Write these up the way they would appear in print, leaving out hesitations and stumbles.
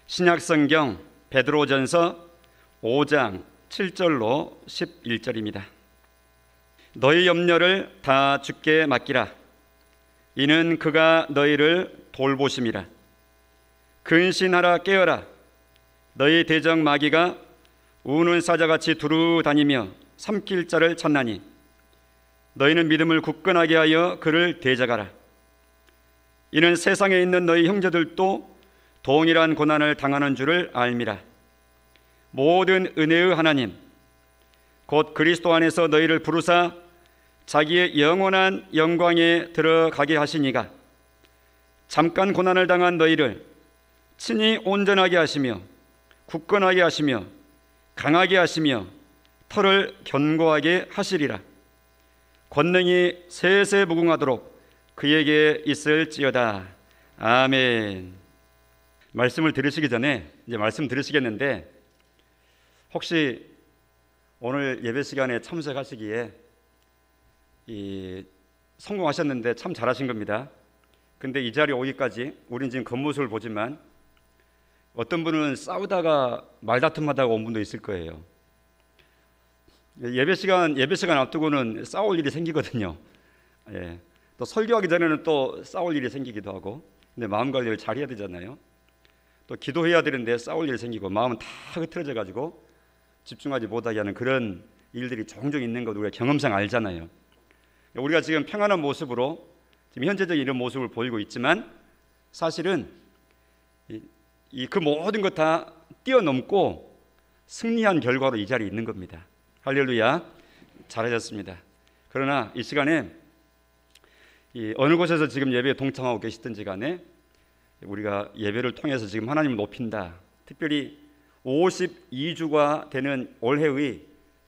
신약성경 베드로전서 5장 7절로 11절입니다. 너희 염려를 다 주께 맡기라. 이는 그가 너희를 돌보심이라. 근신하라, 깨어라. 너희 대적 마귀가 우는 사자같이 두루 다니며 삼킬 자를 찾나니 너희는 믿음을 굳건하게 하여 그를 대적하라. 이는 세상에 있는 너희 형제들도 동일한 고난을 당하는 줄을 알미라. 모든 은혜의 하나님 곧 그리스도 안에서 너희를 부르사 자기의 영원한 영광에 들어가게 하시니가 잠깐 고난을 당한 너희를 친히 온전하게 하시며 굳건하게 하시며 강하게 하시며 털을 견고하게 하시리라. 권능이 세세 무궁하도록 그에게 있을지어다. 아멘. 말씀을 들으시기 전에 이제 말씀 들으시겠는데, 혹시 오늘 예배 시간에 참석하시기에 성공하셨는데 참 잘하신 겁니다. 근데 이 자리에 오기까지 우린 지금 겉모습을 보지만 어떤 분은 싸우다가 말다툼하다가 온 분도 있을 거예요. 예배 시간 앞두고는 싸울 일이 생기거든요. 예. 또 설교하기 전에는 또 싸울 일이 생기기도 하고, 근데 마음 관리를 잘 해야 되잖아요. 또 기도해야 되는데 싸울 일이 생기고 마음은 다 흐트러져 가지고 집중하지 못하게 하는 그런 일들이 종종 있는 것 우리가 경험상 알잖아요. 우리가 지금 평안한 모습으로 지금 현재적인 이런 모습을 보이고 있지만 사실은 그 모든 것 다 뛰어넘고 승리한 결과로 이 자리에 있는 겁니다. 할렐루야, 잘하셨습니다. 그러나 이 시간에 어느 곳에서 지금 예배에 동참하고 계시든지 간에 우리가 예배를 통해서 지금 하나님을 높인다. 특별히 52주가 되는 올해의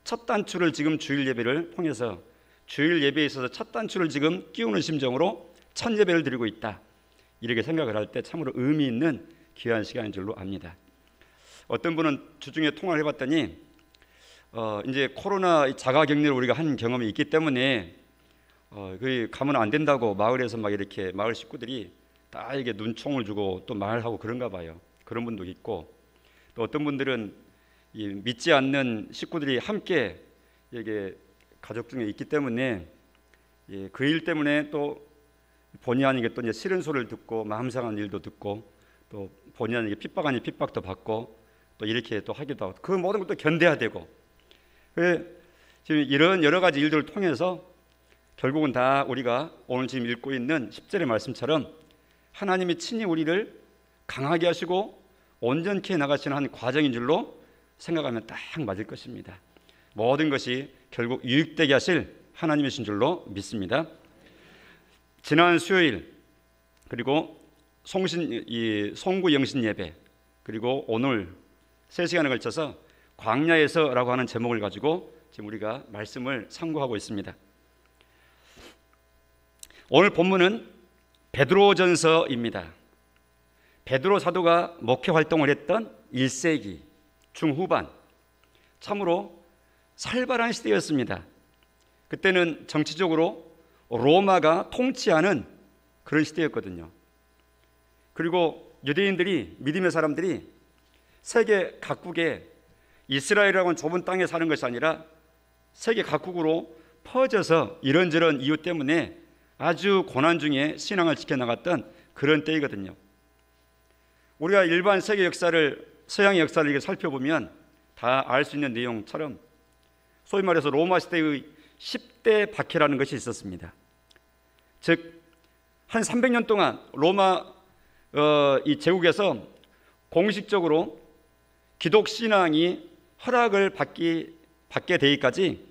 첫 단추를 지금 주일 예배를 통해서 주일 예배에 있어서 첫 단추를 지금 끼우는 심정으로 첫 예배를 드리고 있다. 이렇게 생각을 할 때 참으로 의미 있는 귀한 시간인 줄로 압니다. 어떤 분은 주중에 통화를 해봤더니 이제 코로나 자가격리를 우리가 한 경험이 있기 때문에 가면 안 된다고 마을에서 막 이렇게 마을 식구들이 다 이게 눈총을 주고 또 말하고 그런가 봐요. 그런 분도 있고, 또 어떤 분들은 믿지 않는 식구들이 함께 이게 가족 중에 있기 때문에 그 일 때문에 또 본의 아니게 또 이제 싫은 소리를 듣고 마음 상한 일도 듣고 또 본의 아니게 핍박 아닌 핍박도 받고 또 이렇게 또 하기도 하고 그 모든 것도 견뎌야 되고, 지금 이런 여러 가지 일들을 통해서 결국은 다 우리가 오늘 지금 읽고 있는 10절의 말씀처럼 하나님이 친히 우리를 강하게 하시고 온전케 나가시는 한 과정인 줄로 생각하면 딱 맞을 것입니다. 모든 것이 결국 유익되게 하실 하나님이신 줄로 믿습니다. 지난 수요일 그리고 송구 영신 예배 그리고 오늘 3시간에 걸쳐서 광야에서라고 하는 제목을 가지고 지금 우리가 말씀을 상고하고 있습니다. 오늘 본문은 베드로전서입니다. 베드로 사도가 목회 활동을 했던 1세기 중후반, 참으로 살벌한 시대였습니다. 그때는 정치적으로 로마가 통치하는 그런 시대였거든요. 그리고 유대인들이, 믿음의 사람들이 세계 각국에 이스라엘이라고는 좁은 땅에 사는 것이 아니라 세계 각국으로 퍼져서 이런저런 이유 때문에 아주 고난 중에 신앙을 지켜나갔던 그런 때이거든요. 우리가 일반 세계 역사를, 서양의 역사를 이렇게 살펴보면 다 알 수 있는 내용처럼 소위 말해서 로마 시대의 10대 박해라는 것이 있었습니다. 즉 한 300년 동안 로마 이 제국에서 공식적으로 기독 신앙이 허락을 받게 되기까지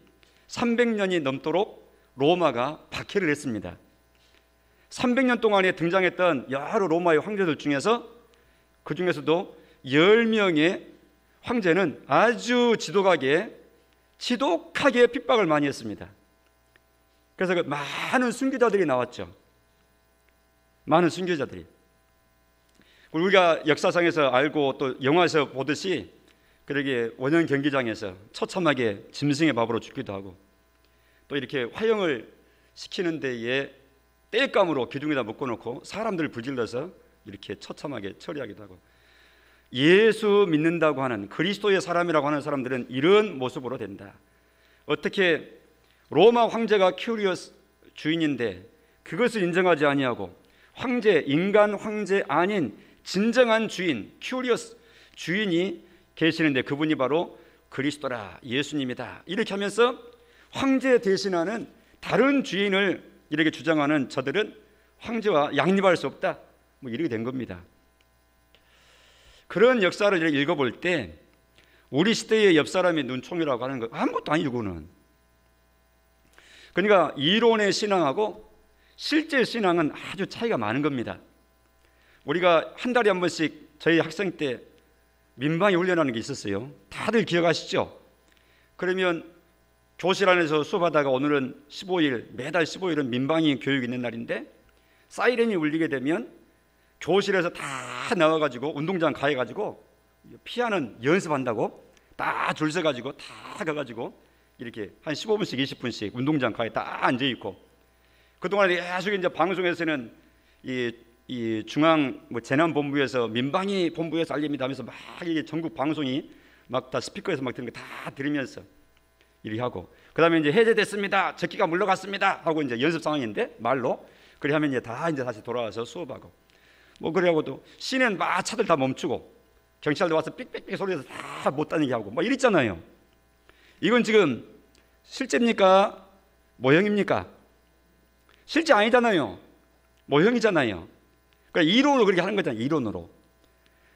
300년이 넘도록 로마가 박해를 했습니다. 300년 동안에 등장했던 여러 로마의 황제들 중에서 그 중에서도 10명의 황제는 아주 지독하게 핍박을 많이 했습니다. 그래서 그 많은 순교자들이 나왔죠. 많은 순교자들이. 우리가 역사상에서 알고 또 영화에서 보듯이 그러게 원형 경기장에서 처참하게 짐승의 밥으로 죽기도 하고 또 이렇게 화형을 시키는 데에 땔감으로 기둥에다 묶어놓고 사람들을 불질러서 이렇게 처참하게 처리하기도 하고 예수 믿는다고 하는 그리스도의 사람이라고 하는 사람들은 이런 모습으로 된다. 어떻게 로마 황제가 큐리어스 주인인데 그것을 인정하지 아니하고 황제, 인간 황제 아닌 진정한 주인 큐리어스 주인이 계시는데 그분이 바로 그리스도라, 예수님이다, 이렇게 하면서 황제 대신하는 다른 주인을 이렇게 주장하는 저들은 황제와 양립할 수 없다, 뭐 이렇게 된 겁니다. 그런 역사를 이렇게 읽어볼 때 우리 시대의 옆 사람이 눈총이라고 하는 거 아무것도 아니죠. 그거는. 그러니까 이론의 신앙하고 실제 신앙은 아주 차이가 많은 겁니다. 우리가 한 달에 한 번씩 저희 학생 때 민방위 훈련하는 게 있었어요. 다들 기억하시죠? 그러면 교실 안에서 수업하다가 오늘은 15일, 매달 15일은 민방위 교육이 있는 날인데 사이렌이 울리게 되면 교실에서 다 나와가지고 운동장 가해가지고 피하는 연습한다고 다 줄 서가지고 다 가가지고 이렇게 한 15분씩 20분씩 운동장 가에 다 앉아있고, 그동안에 계속 이제 방송에서는 이 중앙 재난본부에서 민방위 본부에서 알립니다 하면서 막 이게 전국 방송이 막 다 스피커에서 막 들은 거 다 들으면서 이렇게 하고, 그 다음에 이제 해제됐습니다, 적기가 물러갔습니다 하고 이제 연습 상황인데 말로 그래 하면 이제 다 이제 다시 돌아와서 수업하고, 뭐 그래하고 또 시내는 막 차들 다 멈추고 경찰도 와서 삑삑삑 소리에서 다 못 다니게 하고 막 이랬잖아요. 이건 지금 실제입니까? 모형입니까? 실제 아니잖아요. 모형이잖아요. 그러니까 이론으로 그렇게 하는 거잖아요. 이론으로.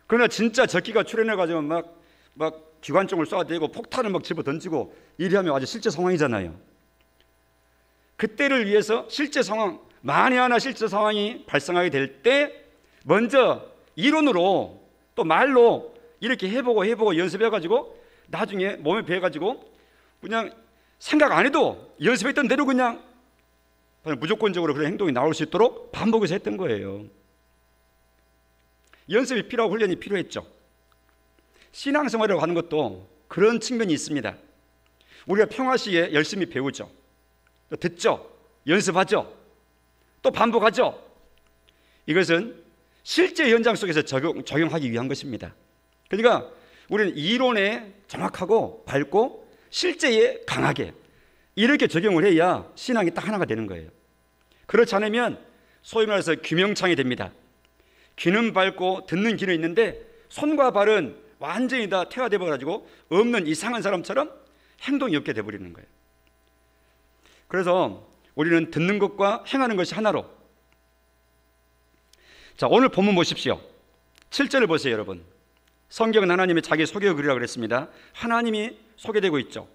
그러나 진짜 적기가 출현해가지고 막 기관총을 쏴대고 폭탄을 막 집어 던지고 이래 하면 아주 실제 상황이잖아요. 그때를 위해서 실제 상황, 만에 하나 실제 상황이 발생하게 될 때 먼저 이론으로 또 말로 이렇게 해보고 연습해가지고 나중에 몸에 배워가지고 그냥 생각 안 해도 연습했던 대로 그냥 무조건적으로 그런 행동이 나올 수 있도록 반복해서 했던 거예요. 연습이 필요하고 훈련이 필요했죠. 신앙생활이라고 하는 것도 그런 측면이 있습니다. 우리가 평화시에 열심히 배우죠. 또 듣죠. 연습하죠. 또 반복하죠. 이것은 실제 현장 속에서 적용하기 위한 것입니다. 그러니까 우리는 이론에 정확하고 밝고 실제에 강하게 이렇게 적용을 해야 신앙이 딱 하나가 되는 거예요. 그렇지 않으면 소위 말해서 귀명창이 됩니다. 귀는 밝고 듣는 귀는 있는데 손과 발은 완전히 다 태화되어 가지고 없는 이상한 사람처럼 행동이 없게 돼버리는 거예요. 그래서 우리는 듣는 것과 행하는 것이 하나로. 자, 오늘 본문 보십시오. 7절을 보세요, 여러분. 성경은 하나님의 자기 소개 글이라고 그랬습니다. 하나님이 소개되고 있죠.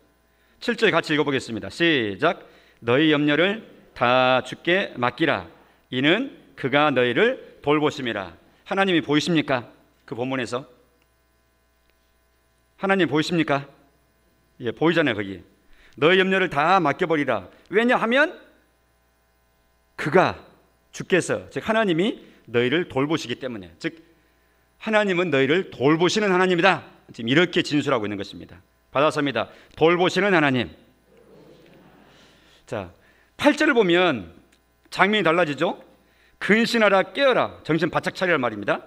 7절 같이 읽어보겠습니다. 시작. 너희 염려를 다 주께 맡기라. 이는 그가 너희를 돌보심이라. 하나님이 보이십니까? 그 본문에서 하나님 보이십니까? 예, 보이잖아요. 거기 너희 염려를 다 맡겨버리라. 왜냐하면 그가, 주께서, 즉 하나님이 너희를 돌보시기 때문에, 즉 하나님은 너희를 돌보시는 하나님이다. 지금 이렇게 진술하고 있는 것입니다. 받아섭니다. 돌보시는 하나님. 자, 8절을 보면 장면이 달라지죠. 근신하라, 깨어라, 정신 바짝 차리라 말입니다.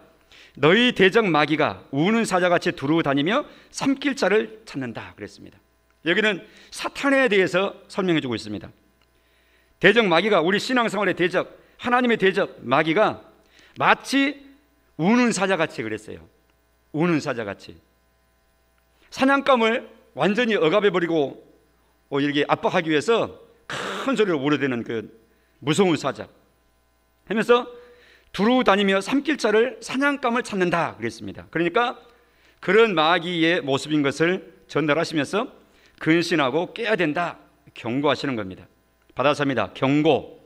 너희 대적 마귀가 우는 사자같이 두루 다니며 삼킬 자를 찾는다 그랬습니다. 여기는 사탄에 대해서 설명해 주고 있습니다. 대적 마귀가, 우리 신앙생활의 대적, 하나님의 대적 마귀가 마치 우는 사자같이 그랬어요. 우는 사자같이 사냥감을 완전히 억압해버리고 이렇게 압박하기 위해서 큰 소리로 울어대는 그 무서운 사자 하면서 두루 다니며 삼킬 자를, 사냥감을 찾는다 그랬습니다. 그러니까 그런 마귀의 모습인 것을 전달하시면서 근신하고 깨야 된다 경고하시는 겁니다. 받아섭니다. 경고.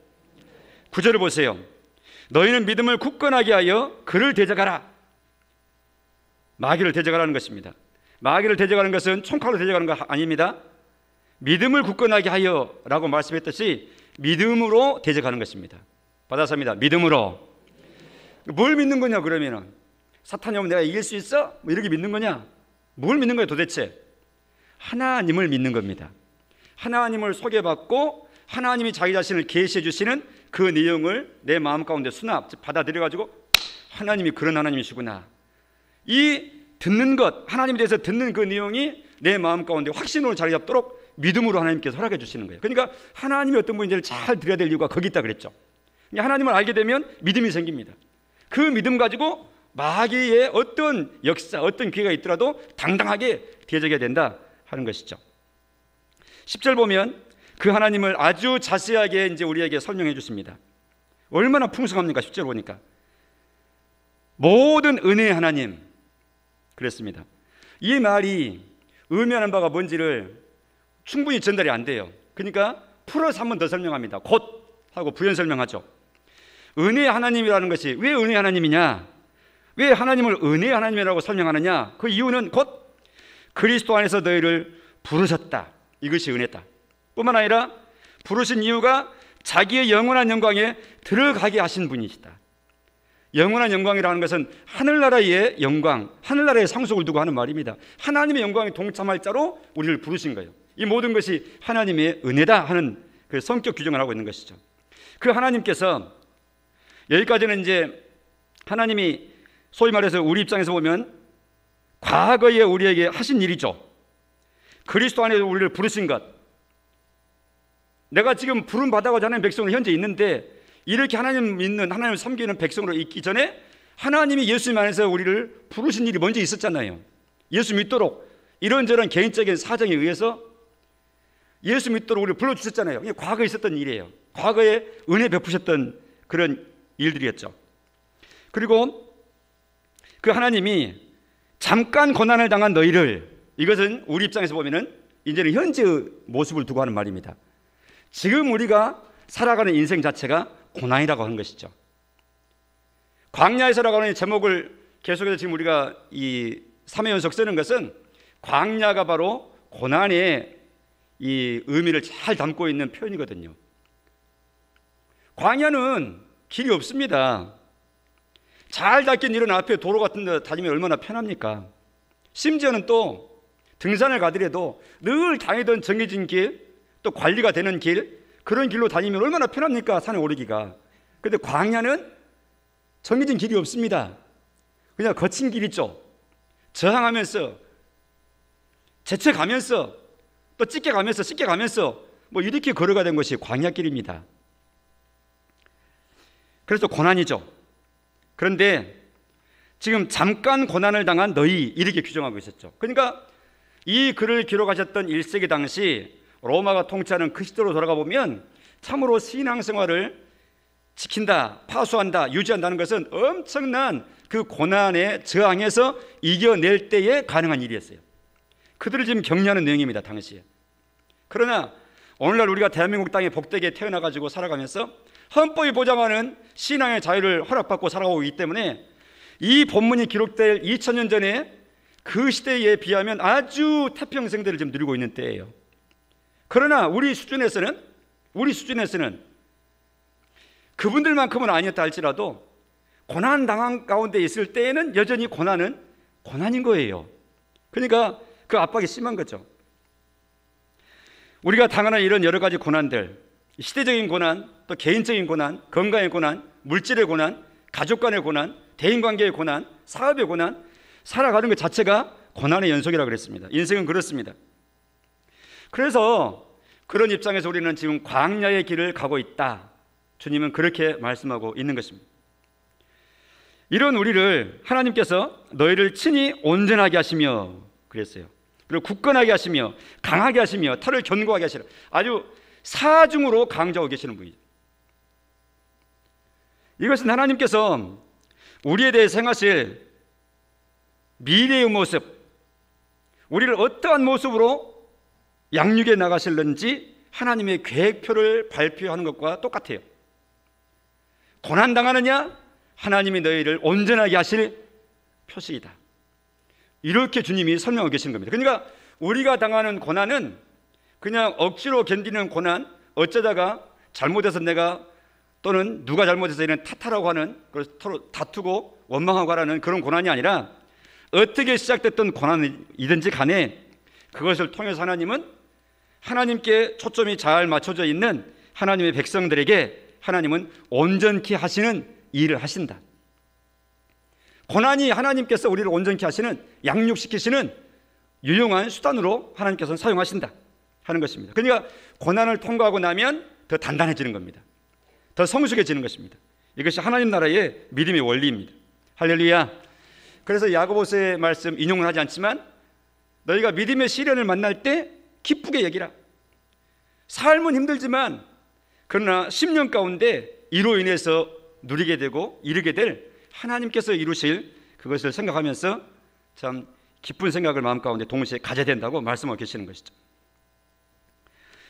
9절을 보세요. 너희는 믿음을 굳건하게 하여 그를 대적하라. 마귀를 대적하라는 것입니다. 마귀를 대적하는 것은 총칼로 대적하는 거 아닙니다. 믿음을 굳건하게 하여 라고 말씀했듯이 믿음으로 대적하는 것입니다. 받아섭니다. 믿음으로. 뭘 믿는 거냐 그러면은, 사탄이 오면 내가 이길 수 있어? 뭐 이렇게 믿는 거냐? 뭘 믿는 거예요 도대체? 하나님을 믿는 겁니다. 하나님을 소개받고 하나님이 자기 자신을 계시해 주시는 그 내용을 내 마음 가운데 수납, 받아들여 가지고 하나님이 그런 하나님이시구나, 이 듣는 것, 하나님에 대해서 듣는 그 내용이 내 마음 가운데 확신으로 자리 잡도록 믿음으로 하나님께서 허락해 주시는 거예요. 그러니까 하나님이 어떤 분인지를 잘 들어야 될 이유가 거기 있다 그랬죠. 하나님을 알게 되면 믿음이 생깁니다. 그 믿음 가지고 마귀의 어떤 역사, 어떤 기회가 있더라도 당당하게 대적해야 된다 하는 것이죠. 10절 보면 그 하나님을 아주 자세하게 이제 우리에게 설명해 주십니다. 얼마나 풍성합니까? 10절 보니까 모든 은혜의 하나님 그랬습니다. 이 말이 의미하는 바가 뭔지를 충분히 전달이 안 돼요. 그러니까 풀어서 한 번 더 설명합니다. 곧 하고 부연 설명하죠. 은혜의 하나님이라는 것이 왜 은혜의 하나님이냐, 왜 하나님을 은혜의 하나님이라고 설명하느냐, 그 이유는 곧 그리스도 안에서 너희를 부르셨다, 이것이 은혜다. 뿐만 아니라 부르신 이유가 자기의 영원한 영광에 들어가게 하신 분이시다. 영원한 영광이라는 것은 하늘나라의 영광, 하늘나라의 상속을 두고 하는 말입니다. 하나님의 영광에 동참할 자로 우리를 부르신 거예요. 이 모든 것이 하나님의 은혜다 하는 그 성격 규정을 하고 있는 것이죠. 그 하나님께서 여기까지는 이제 하나님이 소위 말해서 우리 입장에서 보면 과거에 우리에게 하신 일이죠. 그리스도 안에 우리를 부르신 것, 내가 지금 부름 받아가지고 하나님 백성으로 현재 있는데 이렇게 하나님 믿는, 하나님을 섬기는 백성으로 있기 전에 하나님이 예수님 안에서 우리를 부르신 일이 먼저 있었잖아요. 예수 믿도록 이런저런 개인적인 사정에 의해서 예수 믿도록 우리를 불러주셨잖아요. 이게 과거에 있었던 일이에요. 과거에 은혜 베푸셨던 그런 일들이었죠. 그리고 그 하나님이 잠깐 고난을 당한 너희를, 이것은 우리 입장에서 보면은 이제는 현재의 모습을 두고 하는 말입니다. 지금 우리가 살아가는 인생 자체가 고난이라고 하는 것이죠. 광야에서라고 하는 제목을 계속해서 지금 우리가 이 3회 연속 쓰는 것은 광야가 바로 고난의 이 의미를 잘 담고 있는 표현이거든요. 광야는 길이 없습니다. 잘 닦인 이런 앞에 도로 같은 데 다니면 얼마나 편합니까? 심지어는 또 등산을 가더라도 늘 다니던 정해진 길, 또 관리가 되는 길, 그런 길로 다니면 얼마나 편합니까? 산에 오르기가. 그런데 광야는 정해진 길이 없습니다. 그냥 거친 길 있죠. 저항하면서, 제쳐가면서, 또 찢겨가면서, 씻겨가면서 뭐 이렇게 걸어가야 되는 것이 광야길입니다. 그래서 고난이죠. 그런데 지금 잠깐 고난을 당한 너희, 이렇게 규정하고 있었죠. 그러니까 이 글을 기록하셨던 1세기 당시 로마가 통치하는 그 시대로 돌아가 보면 참으로 신앙생활을 지킨다, 파수한다, 유지한다는 것은 엄청난 그 고난에 저항해서 이겨낼 때에 가능한 일이었어요. 그들을 지금 격려하는 내용입니다, 당시에. 그러나 오늘날 우리가 대한민국 땅에 복되게 태어나가지고 살아가면서 헌법이 보장하는 신앙의 자유를 허락받고 살아가고 있기 때문에 이 본문이 기록될 2000년 전에 그 시대에 비하면 아주 태평성대를 지금 누리고 있는 때예요. 그러나 우리 수준에서는 그분들만큼은 아니었다 할지라도 고난 당한 가운데 있을 때에는 여전히 고난은 고난인 거예요. 그러니까 그 압박이 심한 거죠. 우리가 당하는 이런 여러 가지 고난들, 시대적인 고난, 또 개인적인 고난, 건강의 고난, 물질의 고난, 가족 간의 고난, 대인관계의 고난, 사업의 고난, 살아가는 것 자체가 고난의 연속이라고 그랬습니다. 인생은 그렇습니다. 그래서 그런 입장에서 우리는 지금 광야의 길을 가고 있다, 주님은 그렇게 말씀하고 있는 것입니다. 이런 우리를 하나님께서 너희를 친히 온전하게 하시며 그랬어요. 그리고 굳건하게 하시며 강하게 하시며 털을 견고하게 하시라, 아주 사중으로 강조하고 계시는 분이죠. 이것은 하나님께서 우리에 대해서 행하실 미래의 모습, 우리를 어떠한 모습으로 양육해 나가실는지 하나님의 계획표를 발표하는 것과 똑같아요. 고난당하느냐? 하나님이 너희를 온전하게 하실 표식이다, 이렇게 주님이 설명하고 계시는 겁니다. 그러니까 우리가 당하는 고난은 그냥 억지로 견디는 고난, 어쩌다가 잘못해서 내가 또는 누가 잘못해서 이런 탓하라고 하는, 서로 다투고 원망하고 하라는 그런 고난이 아니라 어떻게 시작됐던 고난이든지 간에 그것을 통해서 하나님은 하나님께 초점이 잘 맞춰져 있는 하나님의 백성들에게 하나님은 온전케 하시는 일을 하신다. 고난이 하나님께서 우리를 온전케 하시는, 양육시키시는 유용한 수단으로 하나님께서는 사용하신다 하는 것입니다. 그러니까 고난을 통과하고 나면 더 단단해지는 겁니다. 더 성숙해지는 것입니다. 이것이 하나님 나라의 믿음의 원리입니다. 할렐루야. 그래서 야고보서의 말씀 인용을 하지 않지만, 너희가 믿음의 시련을 만날 때 기쁘게 여기라. 삶은 힘들지만 그러나 10년 가운데 이로 인해서 누리게 되고 이루게 될 하나님께서 이루실 그것을 생각하면서 참 기쁜 생각을 마음 가운데 동시에 가져야 된다고 말씀하고 계시는 것이죠.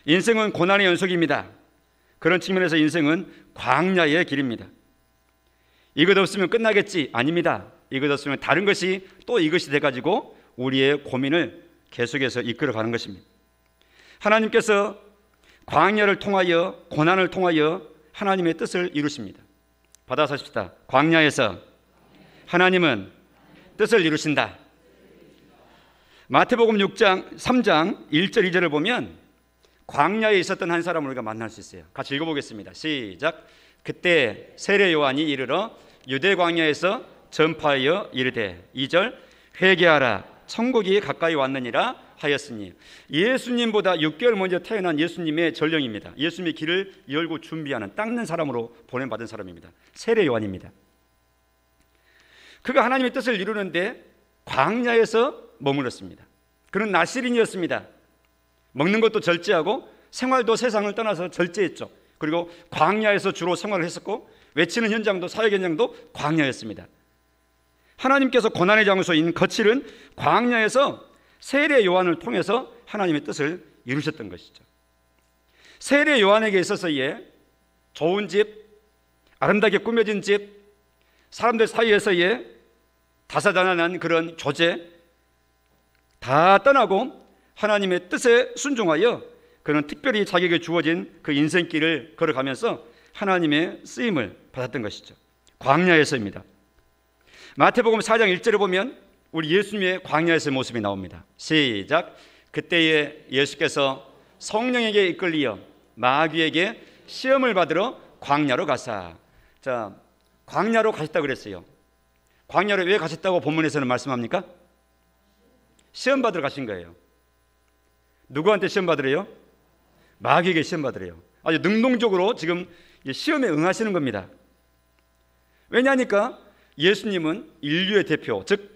인생은 고난의 연속입니다. 그런 측면에서 인생은 광야의 길입니다. 이것 없으면 끝나겠지? 아닙니다. 이것 없으면 다른 것이 또 이것이 돼가지고 우리의 고민을 계속해서 이끌어가는 것입니다. 하나님께서 광야를 통하여, 고난을 통하여 하나님의 뜻을 이루십니다. 받아서십시다. 광야에서 하나님은 뜻을 이루신다. 마태복음 3장 1절 2절을 보면 광야에 있었던 한 사람을 우리가 만날 수 있어요. 같이 읽어보겠습니다. 시작. 그때 세례 요한이 이르러 유대 광야에서 전파하여 이르되 2절 회개하라 천국이 가까이 왔느니라 하였으니, 예수님보다 6개월 먼저 태어난 예수님의 전령입니다. 예수님의 길을 열고 준비하는, 닦는 사람으로 보냄받은 사람입니다. 세례 요한입니다. 그가 하나님의 뜻을 이루는데 광야에서 머물렀습니다. 그는 나시린이었습니다. 먹는 것도 절제하고 생활도 세상을 떠나서 절제했죠. 그리고 광야에서 주로 생활을 했었고 외치는 현장도, 사역 현장도 광야였습니다. 하나님께서 고난의 장소인 거칠은 광야에서 세례 요한을 통해서 하나님의 뜻을 이루셨던 것이죠. 세례 요한에게 있어서의 좋은 집, 아름답게 꾸며진 집, 사람들 사이에서의 다사다난한 그런 교제 다 떠나고 하나님의 뜻에 순종하여 그는 특별히 자기에게 주어진 그 인생길을 걸어가면서 하나님의 쓰임을 받았던 것이죠. 광야에서입니다. 마태복음 4장 1절에 보면 우리 예수님의 광야에서의 모습이 나옵니다. 시작. 그때에 예수께서 성령에게 이끌리어 마귀에게 시험을 받으러 광야로 가사. 자, 광야로 가셨다고 그랬어요. 광야로 왜 가셨다고 본문에서는 말씀합니까? 시험 받으러 가신 거예요. 누구한테 시험 받으래요? 마귀에게 시험 받으래요. 아주 능동적으로 지금 시험에 응하시는 겁니다. 왜냐하니까 예수님은 인류의 대표, 즉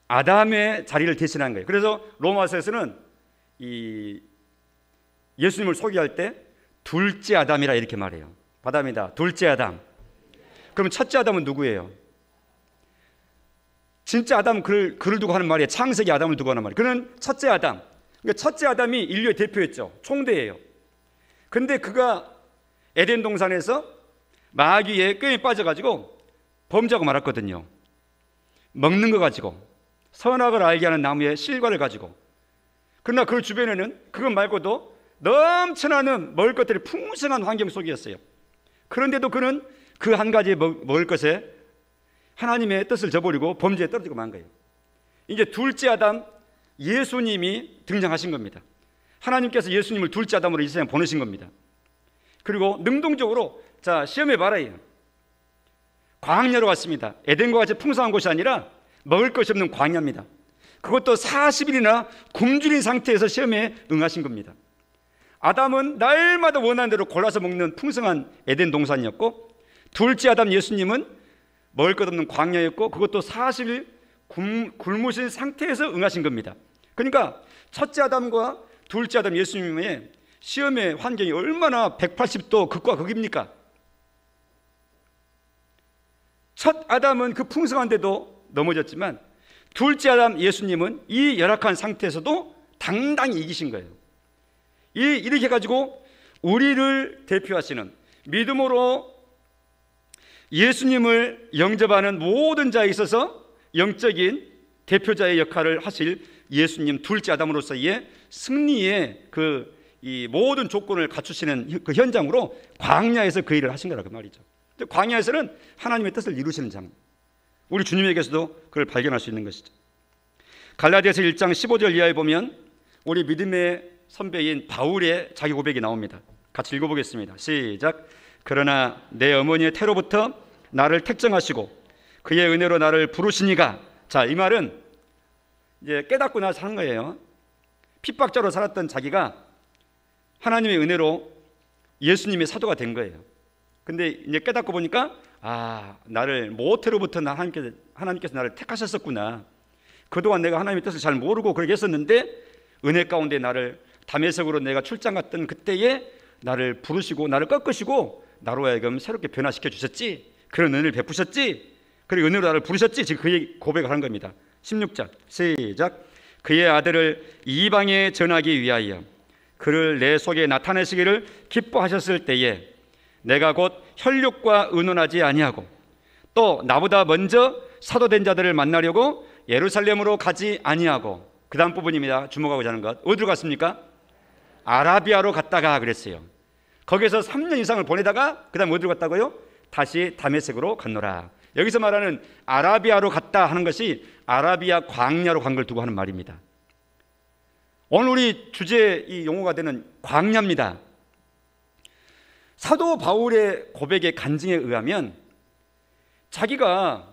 아담의 자리를 대신한 거예요. 그래서 로마서에서는 이 예수님을 소개할 때 둘째 아담이라 이렇게 말해요. 바담이다. 둘째 아담. 그럼 첫째 아담은 누구예요? 진짜 아담은 그를 두고 하는 말이에요. 창세기 아담을 두고 하는 말이에요. 그는 첫째 아담. 그러니까 첫째 아담이 인류의 대표였죠. 총대예요. 근데 그가 에덴 동산에서 마귀의 꾀에 빠져가지고 범죄하고 말았거든요. 먹는 거 가지고, 선악을 알게 하는 나무의 실과를 가지고. 그러나 그 주변에는 그것 말고도 넘쳐나는 먹을 것들이 풍성한 환경 속이었어요. 그런데도 그는 그 한 가지 먹을 것에 하나님의 뜻을 저버리고 범죄에 떨어지고 만 거예요. 이제 둘째 아담 예수님이 등장하신 겁니다. 하나님께서 예수님을 둘째 아담으로 이 세상에 보내신 겁니다. 그리고 능동적으로 자, 시험해봐라. 광야로 왔습니다. 에덴과 같이 풍성한 곳이 아니라 먹을 것이 없는 광야입니다. 그것도 40일이나 굶주린 상태에서 시험에 응하신 겁니다. 아담은 날마다 원하는 대로 골라서 먹는 풍성한 에덴 동산이었고, 둘째 아담 예수님은 먹을 것 없는 광야였고, 그것도 40일 굶으신 상태에서 응하신 겁니다. 그러니까 첫째 아담과 둘째 아담 예수님의 시험의 환경이 얼마나 180도 극과 극입니까? 첫 아담은 그 풍성한데도 넘어졌지만 둘째 아담 예수님은 이 열악한 상태에서도 당당히 이기신 거예요. 이렇게 해가지고 우리를 대표하시는, 믿음으로 예수님을 영접하는 모든 자에 있어서 영적인 대표자의 역할을 하실 예수님 둘째 아담으로서의 승리의 이 모든 조건을 갖추시는 그 현장으로 광야에서 그 일을 하신 거라고 말이죠. 광야에서는 하나님의 뜻을 이루시는 장, 우리 주님에게서도 그걸 발견할 수 있는 것이죠. 갈라디아서 1장 15절 이하에 보면 우리 믿음의 선배인 바울의 자기 고백이 나옵니다. 같이 읽어보겠습니다. 시작. 그러나 내 어머니의 태로부터 나를 택정하시고 그의 은혜로 나를 부르시니가. 자, 이 말은 이제 깨닫고 나서 하는 거예요. 핍박자로 살았던 자기가 하나님의 은혜로 예수님의 사도가 된 거예요. 근데 이제 깨닫고 보니까 나를 모태로부터 하나님께서 나를 택하셨었구나. 그동안 내가 하나님의 뜻을 잘 모르고 그렇게 했었는데 은혜 가운데 나를 다메섹으로 내가 출장 갔던 그때에 나를 부르시고 나를 꺾으시고 나로 하여금 새롭게 변화시켜 주셨지. 그런 은혜를 베푸셨지. 그리고 은혜로 나를 부르셨지. 지금 그의 고백을 하는 겁니다. 16절 시작. 그의 아들을 이방에 전하기 위하여 그를 내 속에 나타내시기를 기뻐하셨을 때에 내가 곧 혈육과 의논하지 아니하고 또 나보다 먼저 사도된 자들을 만나려고 예루살렘으로 가지 아니하고. 그 다음 부분입니다. 주목하고자 하는 것. 어디로 갔습니까? 아라비아로 갔다가 그랬어요. 거기서 3년 이상을 보내다가 그 다음 어디로 갔다고요? 다시 다메섹으로 갔노라. 여기서 말하는 아라비아로 갔다 하는 것이 아라비아 광야로 간 걸 두고 하는 말입니다. 오늘 우리 주제 이 용어가 되는 광야입니다. 사도 바울의 고백의 간증에 의하면 자기가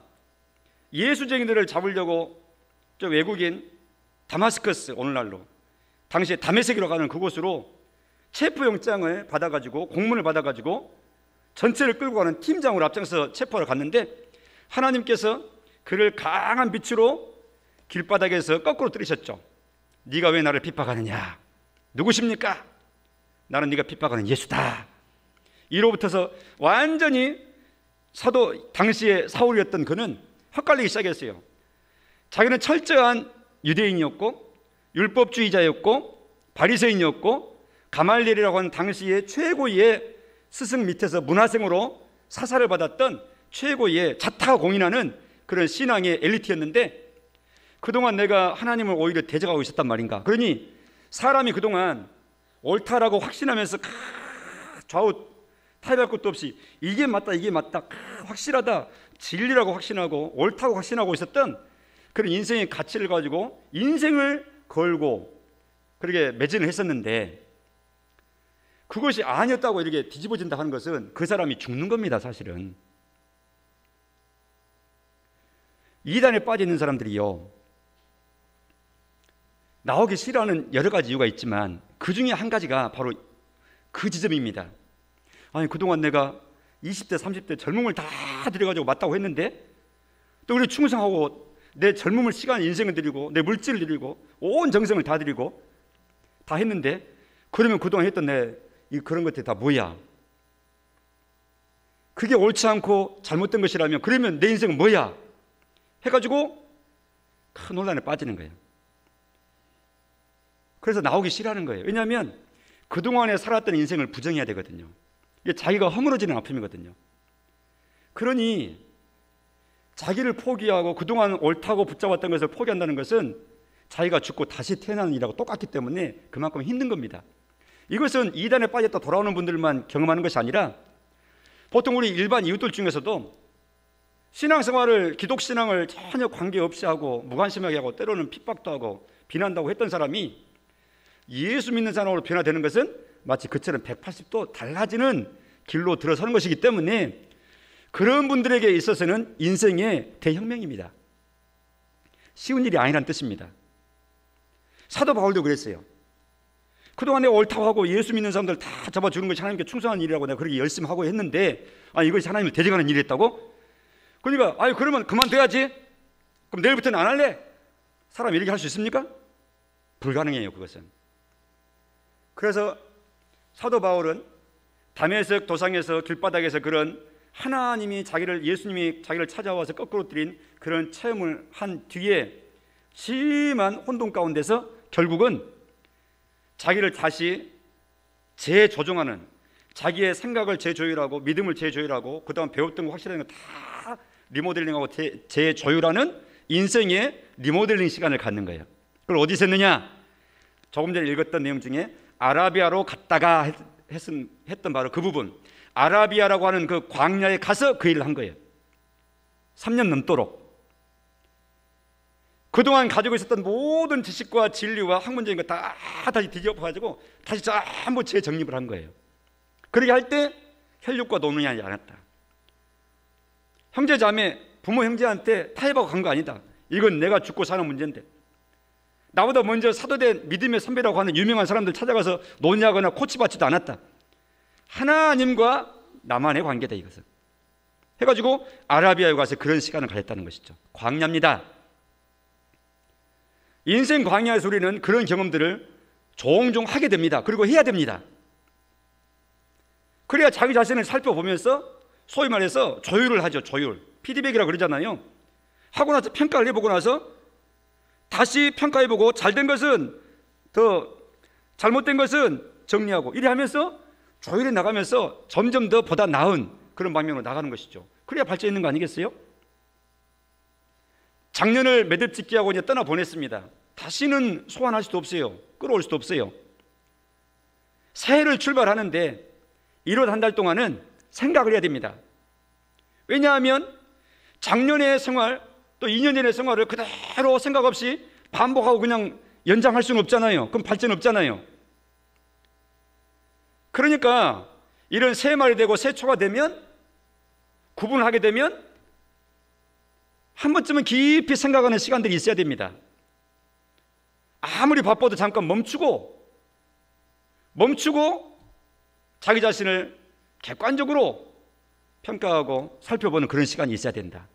예수쟁이들을 잡으려고 저 외국인 다마스커스, 오늘날로 당시에 다메섹으로 가는 그곳으로 체포영장을 받아가지고 공문을 받아가지고 전체를 끌고 가는 팀장으로 앞장서 체포하러 갔는데 하나님께서 그를 강한 빛으로 길바닥에서 거꾸로 들이셨죠. 네가 왜 나를 핍박하느냐? 누구십니까? 나는 네가 핍박하는 예수다. 이로부터서 완전히 사도 당시에 사울이었던 그는 헛갈리기 시작했어요. 자기는 철저한 유대인이었고 율법주의자였고 바리새인이었고 가말리엘이라고 하는 당시의 최고의 스승 밑에서 문화생으로 사사를 받았던 최고의 자타가 공인하는 그런 신앙의 엘리트였는데 그동안 내가 하나님을 오히려 대적하고 있었단 말인가. 그러니 사람이 그동안 옳다라고 확신하면서 좌우 타협할 것도 없이 이게 맞다 이게 맞다 확실하다 진리라고 확신하고 옳다고 확신하고 있었던 그런 인생의 가치를 가지고 인생을 걸고 그렇게 매진을 했었는데 그것이 아니었다고 이렇게 뒤집어진다 하는 것은 그 사람이 죽는 겁니다. 사실은 이단에 빠져 있는 사람들이요, 나오기 싫어하는 여러 가지 이유가 있지만 그 중에 한 가지가 바로 그 지점입니다. 아니 그동안 내가 20대 30대 젊음을 다 들여가지고 맞다고 했는데 또 우리 충성하고 내 젊음을 시간 인생을 드리고 내 물질을 드리고 온 정성을 다 드리고 다 했는데 그러면 그동안 했던 내 그런 것들이 다 뭐야? 그게 옳지 않고 잘못된 것이라면 그러면 내 인생은 뭐야? 해가지고 큰 논란에 빠지는 거예요. 그래서 나오기 싫어하는 거예요. 왜냐하면 그동안에 살았던 인생을 부정해야 되거든요. 이게 자기가 허물어지는 아픔이거든요. 그러니 자기를 포기하고 그동안 옳다고 붙잡았던 것을 포기한다는 것은 자기가 죽고 다시 태어나는 일하고 똑같기 때문에 그만큼 힘든 겁니다. 이것은 이단에 빠졌다 돌아오는 분들만 경험하는 것이 아니라 보통 우리 일반 이웃들 중에서도 신앙생활을 기독신앙을 전혀 관계없이 하고 무관심하게 하고 때로는 핍박도 하고 비난도 했던 사람이 예수 믿는 사람으로 변화되는 것은 마치 그처럼 180도 달라지는 길로 들어서는 것이기 때문에 그런 분들에게 있어서는 인생의 대혁명입니다. 쉬운 일이 아니란 뜻입니다. 사도 바울도 그랬어요. 그동안 내가 옳다고 하고 예수 믿는 사람들 다 잡아주는 것이 하나님께 충성한 일이라고 내가 그렇게 열심히 하고 했는데 이것이 하나님을 대적하는 일이었다고? 그러니까 그러면 그만둬야지. 그럼 내일부터는 안 할래? 사람 이렇게 할 수 있습니까? 불가능해요. 그것은. 그래서 사도 바울은 다메섹 도상에서 길바닥에서 그런 하나님이 예수님이 자기를 찾아와서 거꾸로 들인 그런 체험을 한 뒤에 심한 혼돈 가운데서 결국은 자기를 다시 재조정하는, 자기의 생각을 재조율하고 믿음을 재조율하고 그동안 배웠던 거 확실한 거 다 리모델링하고 재조율하는 인생의 리모델링 시간을 갖는 거예요. 그걸 어디서 했느냐? 조금 전에 읽었던 내용 중에 아라비아로 갔다가 했던 바로 그 부분, 아라비아라고 하는 그 광야에 가서 그 일을 한 거예요. 3년 넘도록 그동안 가지고 있었던 모든 지식과 진리와 학문적인 거 다 다시 뒤집어가지고 다시 전부 재정립을 한 거예요. 그렇게 할 때 혈육과 논의하지 않았다. 형제자매 부모 형제한테 타협하고 간 거 아니다. 이건 내가 죽고 사는 문제인데, 나보다 먼저 사도된 믿음의 선배라고 하는 유명한 사람들 찾아가서 논의하거나 코치받지도 않았다. 하나님과 나만의 관계다, 이것은. 해가지고 아라비아에 가서 그런 시간을 가졌다는 것이죠. 광야입니다. 인생 광야에서 우리는 그런 경험들을 종종 하게 됩니다. 그리고 해야 됩니다. 그래야 자기 자신을 살펴보면서 소위 말해서 조율을 하죠. 조율. 피드백이라고 그러잖아요. 하고 나서 평가를 해보고 나서 다시 평가해보고 잘된 것은 더, 잘못된 것은 정리하고, 이래 하면서 조율해 나가면서 점점 더 보다 나은 그런 방향으로 나가는 것이죠. 그래야 발전 있는 거 아니겠어요? 작년을 매듭짓기하고 이제 떠나보냈습니다. 다시는 소환할 수도 없어요. 끌어올 수도 없어요. 새해를 출발하는데 1월 한 달 동안은 생각을 해야 됩니다. 왜냐하면 작년의 생활, 또 2년 전의 생활을 그대로 생각 없이 반복하고 그냥 연장할 수는 없잖아요. 그럼 발전 없잖아요. 그러니까 이런 새해 말이 되고 새초가 되면, 구분을 하게 되면 한 번쯤은 깊이 생각하는 시간들이 있어야 됩니다. 아무리 바빠도 잠깐 멈추고 자기 자신을 객관적으로 평가하고 살펴보는 그런 시간이 있어야 된다.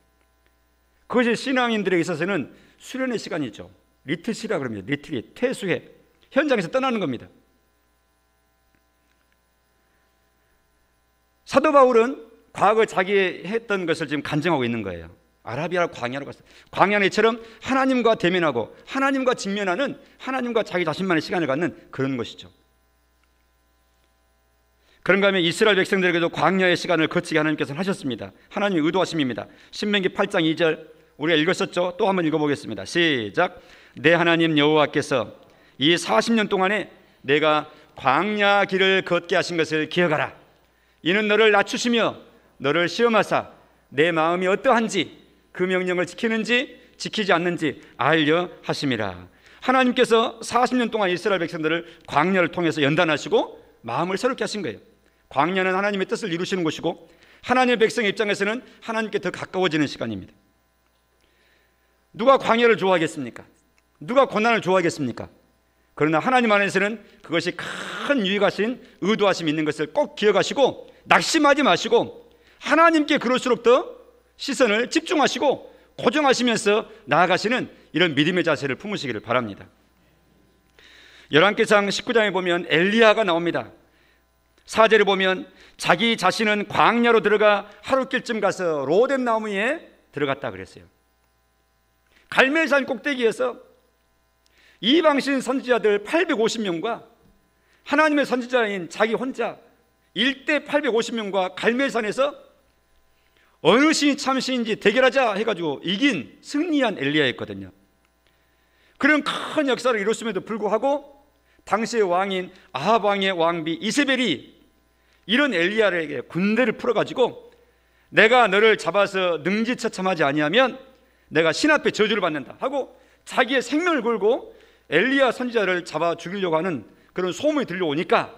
그것이 신앙인들에게 있어서는 수련의 시간이죠. 리트시라고 합니다. 리트릿, 퇴수해, 현장에서 떠나는 겁니다. 사도 바울은 과거 자기 했던 것을 지금 간증하고 있는 거예요. 아라비아 광야로 갔어요. 광야처럼 하나님과 대면하고 하나님과 직면하는, 하나님과 자기 자신만의 시간을 갖는 그런 것이죠. 그런가 하면 이스라엘 백성들에게도 광야의 시간을 거치게 하나님께서는 하셨습니다. 하나님의 의도하심입니다. 신명기 8장 2절 우리가 읽었었죠. 또 한번 읽어보겠습니다. 시작. 내 하나님 여호와께서 이 40년 동안에 내가 광야 길을 걷게 하신 것을 기억하라. 이는 너를 낮추시며 너를 시험하사 내 마음이 어떠한지 그 명령을 지키는지 지키지 않는지 알려 하심이라. 하나님께서 40년 동안 이스라엘 백성들을 광야를 통해서 연단하시고 마음을 새롭게 하신 거예요. 광야는 하나님의 뜻을 이루시는 곳이고 하나님의 백성의 입장에서는 하나님께 더 가까워지는 시간입니다. 누가 광야를 좋아하겠습니까? 누가 고난을 좋아하겠습니까? 그러나 하나님 안에서는 그것이 큰 유익하신 의도하심이 있는 것을 꼭 기억하시고 낙심하지 마시고 하나님께 그럴수록 더 시선을 집중하시고 고정하시면서 나아가시는 이런 믿음의 자세를 품으시기를 바랍니다. 열왕기상 19장에 보면 엘리야가 나옵니다. 4절에 보면 자기 자신은 광야로 들어가 하룻길쯤 가서 로뎀 나무에 들어갔다 그랬어요. 갈멜산 꼭대기에서 이방신 선지자들 850명과 하나님의 선지자인 자기 혼자 1대 850명과 갈멜산에서 어느 신이 참 신인지 대결하자 해가지고 이긴, 승리한 엘리야였거든요. 그런 큰 역사를 이뤘음에도 불구하고 당시의 왕인 아합 왕의 왕비 이세벨이 이런 엘리야에게 군대를 풀어가지고 내가 너를 잡아서 능지처참하지 아니하면 내가 신 앞에 저주를 받는다 하고 자기의 생명을 걸고 엘리야 선지자를 잡아 죽이려고 하는 그런 소문이 들려오니까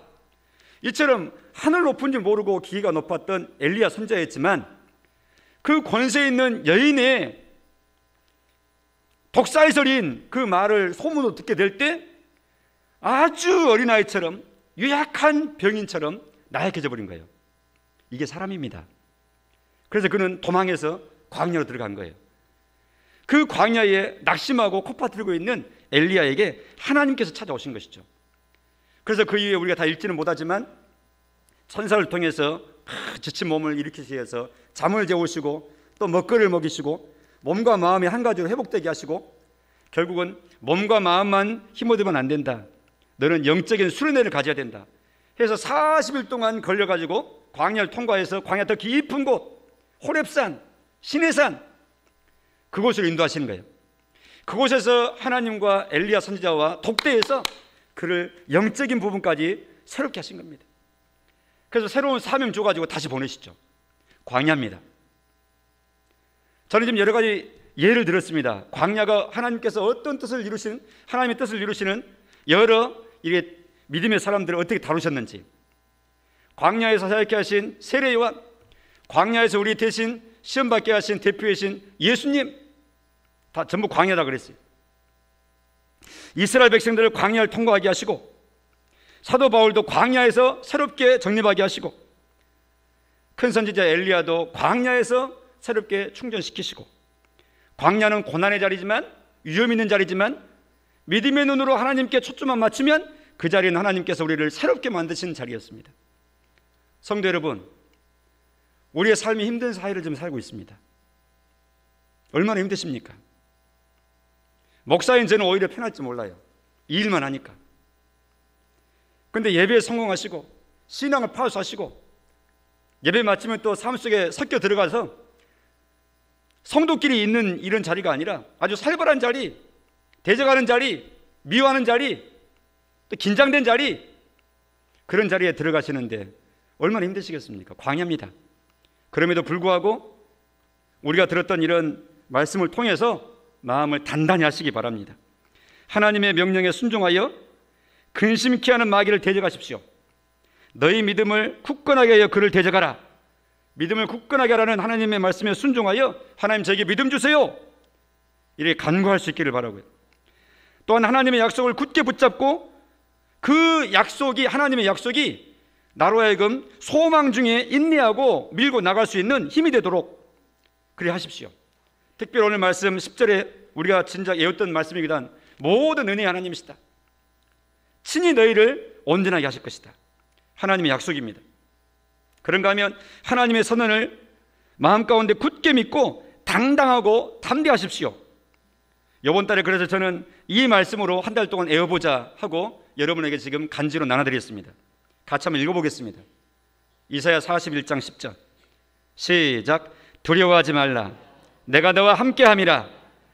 이처럼 하늘 높은 줄 모르고 기가 높았던 엘리야 선지자였지만 그 권세 있는 여인의 독살설인 그 말을 소문으로 듣게 될 때 아주 어린아이처럼 유약한 병인처럼 나약해져 버린 거예요. 이게 사람입니다. 그래서 그는 도망해서 광야로 들어간 거예요. 그 광야에 낙심하고 콧파뜨리고 있는 엘리야에게 하나님께서 찾아오신 것이죠. 그래서 그 이후에 우리가 다 읽지는 못하지만 천사를 통해서 지친 몸을 일으키시기 위해서 잠을 재우시고 또 먹거리를 먹이시고 몸과 마음이 한 가지로 회복되게 하시고 결국은 몸과 마음만 힘어들면 안 된다. 너는 영적인 수련회를 가져야 된다. 해서 40일 동안 걸려가지고 광야를 통과해서 광야 더 깊은 곳 호렙산, 시내산 그곳을 인도하시는 거예요. 그곳에서 하나님과 엘리야 선지자와 독대해서 그를 영적인 부분까지 새롭게 하신 겁니다. 그래서 새로운 사명 줘가지고 다시 보내시죠. 광야입니다. 저는 지금 여러 가지 예를 들었습니다. 광야가 하나님께서 어떤 뜻을 이루시는, 하나님의 뜻을 이루시는 여러 이게 믿음의 사람들을 어떻게 다루셨는지, 광야에서 사역케 하신 세례요한, 광야에서 우리 대신 시험 받게 하신 대표이신 예수님, 다 전부 광야다 그랬어요. 이스라엘 백성들을 광야를 통과하게 하시고, 사도 바울도 광야에서 새롭게 정립하게 하시고, 큰 선지자 엘리야도 광야에서 새롭게 충전시키시고, 광야는 고난의 자리지만, 위험 있는 자리지만, 믿음의 눈으로 하나님께 초점만 맞추면 그 자리는 하나님께서 우리를 새롭게 만드시는 자리였습니다. 성도 여러분, 우리의 삶이 힘든 사회를 좀 살고 있습니다. 얼마나 힘드십니까? 목사인 저는 오히려 편할지 몰라요. 이 일만 하니까. 근데 예배에 성공하시고 신앙을 파수하시고 예배 마치면 또 삶 속에 섞여 들어가서 성도끼리 있는 이런 자리가 아니라 아주 살벌한 자리, 대적하는 자리, 미워하는 자리, 또 긴장된 자리, 그런 자리에 들어가시는데 얼마나 힘드시겠습니까? 광야입니다. 그럼에도 불구하고 우리가 들었던 이런 말씀을 통해서 마음을 단단히 하시기 바랍니다. 하나님의 명령에 순종하여 근심케 하는 마귀를 대적하십시오. 너희 믿음을 굳건하게 하여 그를 대적하라. 믿음을 굳건하게 하라는 하나님의 말씀에 순종하여 하나님 저에게 믿음 주세요, 이렇게 간구할 수 있기를 바라고요. 또한 하나님의 약속을 굳게 붙잡고 그 약속이, 하나님의 약속이 나로 하여금 소망 중에 인내하고 밀고 나갈 수 있는 힘이 되도록 그리 하십시오. 특별히 오늘 말씀 10절에 우리가 진작 외웠던 말씀이기도 한 모든 은혜의 하나님이시다. 친히 너희를 온전하게 하실 것이다. 하나님의 약속입니다. 그런가 하면 하나님의 선언을 마음 가운데 굳게 믿고 당당하고 담대하십시오. 이번 달에 그래서 저는 이 말씀으로 한 달 동안 애워보자 하고 여러분에게 지금 간지로 나눠드렸습니다. 같이 한번 읽어보겠습니다. 이사야 41장 10절 시작. 두려워하지 말라. 내가 너와 함께함이라.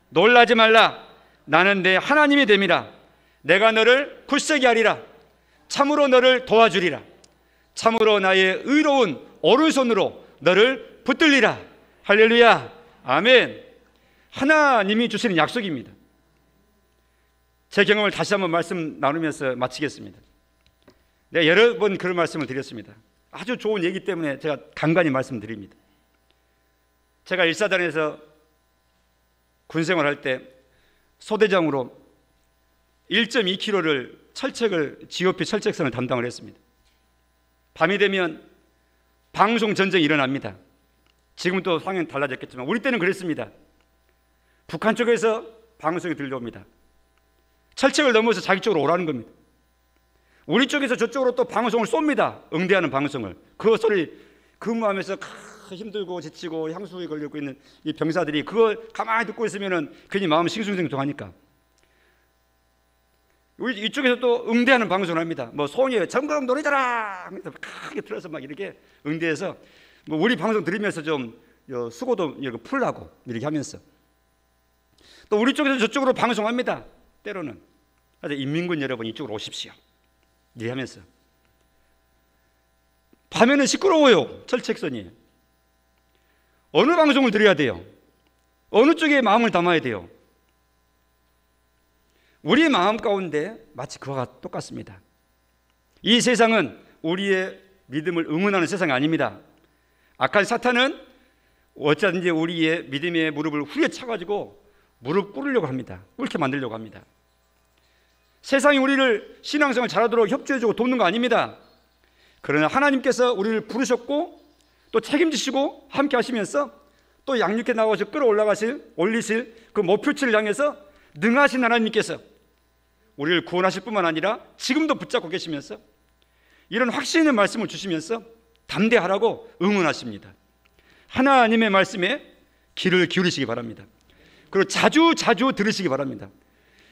놀라지 말라. 나는 내 하나님이 됨이라. 내가 너를 굳세게 하리라. 참으로 너를 도와주리라. 참으로 나의 의로운 오른손으로 너를 붙들리라. 할렐루야. 아멘. 하나님이 주시는 약속입니다. 제 경험을 다시 한번 말씀 나누면서 마치겠습니다. 내가 여러 번 그런 말씀을 드렸습니다. 아주 좋은 얘기 때문에 제가 간간히 말씀드립니다. 제가 일사단에서 군생활할 때 소대장으로 1.2km를 철책을, GOP 철책선을 담당을 했습니다. 밤이 되면 방송 전쟁이 일어납니다. 지금은 또 상황이 달라졌겠지만 우리 때는 그랬습니다. 북한 쪽에서 방송이 들려옵니다. 철책을 넘어서 자기 쪽으로 오라는 겁니다. 우리 쪽에서 저쪽으로 또 방송을 쏩니다. 응대하는 방송을. 그 소리 근무하면서 힘들고 지치고 향수에 걸리고 있는 이 병사들이 그걸 가만히 듣고 있으면 괜히 마음이 싱숭생숭하니까 우리 이쪽에서 또 응대하는 방송을 합니다. 뭐 소녀 전국 노래자랑 하면서 크게 틀어서 막 이렇게 응대해서 뭐 우리 방송 들으면서 좀 수고도 풀라고 이렇게 하면서 또 우리 쪽에서 저쪽으로 방송합니다. 때로는. 그래서 인민군 여러분 이쪽으로 오십시오, 이렇게 하면서. 밤에는 시끄러워요. 철책선이. 어느 방송을 들어야 돼요? 어느 쪽에 마음을 담아야 돼요? 우리의 마음 가운데 마치 그와 똑같습니다. 이 세상은 우리의 믿음을 응원하는 세상이 아닙니다. 악한 사탄은 어쩌든지 우리의 믿음의 무릎을 후려쳐가지고 무릎 꿇으려고 합니다. 꿇게 만들려고 합니다. 세상이 우리를 신앙생활 잘하도록 협조해주고 돕는 거 아닙니다. 그러나 하나님께서 우리를 부르셨고 또 책임지시고 함께 하시면서 또 양육해 나가서 올리실 그 목표치를 향해서 능하신 하나님께서 우리를 구원하실 뿐만 아니라 지금도 붙잡고 계시면서 이런 확신 있는 말씀을 주시면서 담대하라고 응원하십니다. 하나님의 말씀에 귀를 기울이시기 바랍니다. 그리고 자주 들으시기 바랍니다.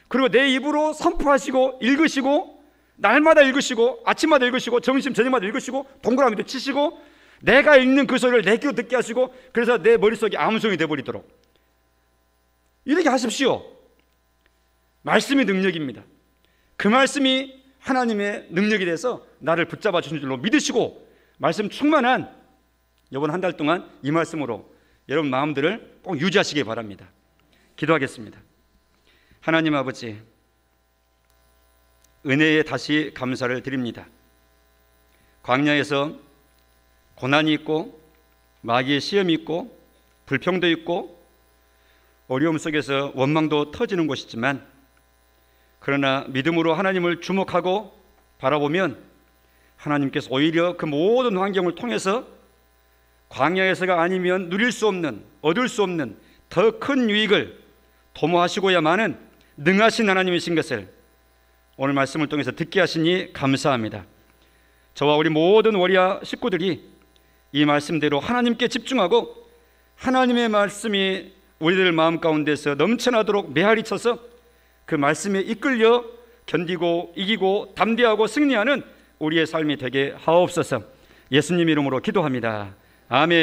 그리고 내 입으로 선포하시고 읽으시고 날마다 읽으시고 아침마다 읽으시고 점심 저녁마다 읽으시고 동그라미도 치시고 내가 읽는 그 소리를 내 귀로 듣게 하시고 그래서 내 머릿속에 암송이 되어버리도록 이렇게 하십시오. 말씀이 능력입니다. 그 말씀이 하나님의 능력이 돼서 나를 붙잡아 주신 줄로 믿으시고 말씀 충만한 이번 한 달 동안 이 말씀으로 여러분 마음들을 꼭 유지하시기 바랍니다. 기도하겠습니다. 하나님 아버지, 은혜에 다시 감사를 드립니다. 광야에서 고난이 있고 마귀의 시험이 있고 불평도 있고 어려움 속에서 원망도 터지는 곳이지만, 그러나 믿음으로 하나님을 주목하고 바라보면 하나님께서 오히려 그 모든 환경을 통해서 광야에서가 아니면 누릴 수 없는, 얻을 수 없는 더 큰 유익을 도모하시고야만은 능하신 하나님이신 것을 오늘 말씀을 통해서 듣게 하시니 감사합니다. 저와 우리 모든 워리아 식구들이 이 말씀대로 하나님께 집중하고 하나님의 말씀이 우리들 마음 가운데서 넘쳐나도록 메아리 쳐서 그 말씀에 이끌려 견디고 이기고 담대하고 승리하는 우리의 삶이 되게 하옵소서. 예수님 이름으로 기도합니다. 아멘.